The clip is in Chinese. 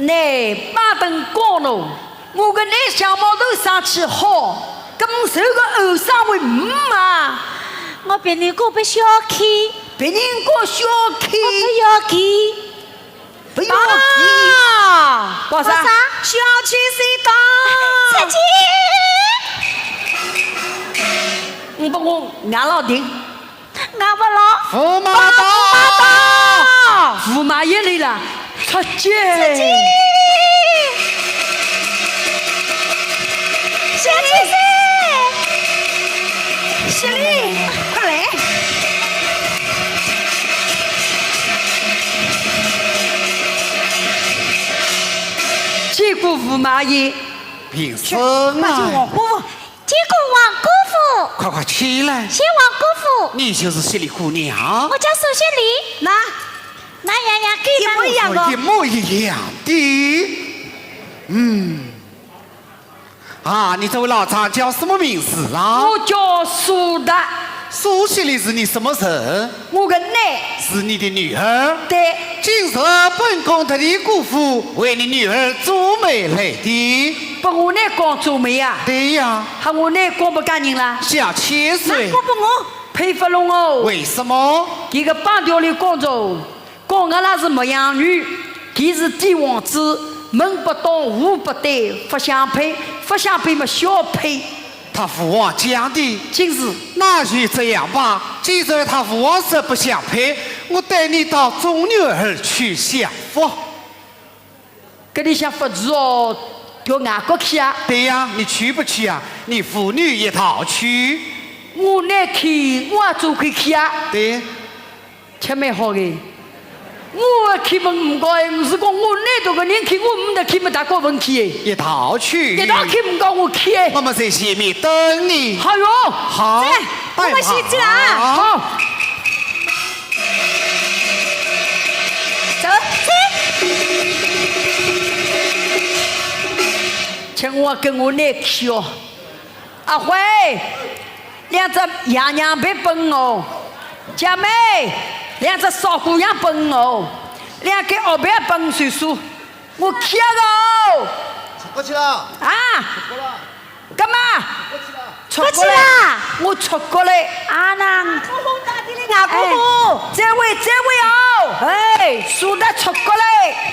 你把灯关了，我跟你小毛头上去好，咁手个后生会嘛？我别人过不小气，别人过小气，不要气。不要气，干啥？小气谁当？自己。你帮我按老定，按不牢。驸马到，驸马爷来了，出去。小气噻，小丽，快来。结果驸马爷，平身啊！结果王姑父，快快起来！谢王姑父，你就是雪莉姑娘，我叫苏雪丽。那样样给一模一样的，一模一样的。你这位老张叫什么名字啊？我叫苏达，苏雪莉是你什么人？我个奶，是你的女儿。对，今日本宫特的姑父为你女儿做媒来的。把我奶讲做媒啊？对呀，喊我奶讲不干人啦。小7岁。我不我佩服了哦。为什么？这个绑条里讲着，讲俺那是牧羊女，他是帝王子。门不当户不对，不相配，不相配嘛小配。他父王讲的，今日那就这样吧。既然他父王实不相配，我带你到中牛儿去享福。跟你想福子哦，到外国去啊？对呀，你去不去啊？你父女一道去。我奶去，我也做可去啊。对，吃蛮好的。我去问唔过，是讲我奶头个人去，我唔得去，没大过问题。一道去。一道去唔讲我去。我们在前面等你。好哟，好，我们先走啊。好，走，请我跟我奶去哦。阿辉，两只羊羊别奔哦，姐妹。两只小姑娘奔哦，两个后边奔岁数，我去了哦。过去了。啊？干嘛？过去了。我出过来。啊那，姑父打的你外姑父。这位哦，哎，输得出过来。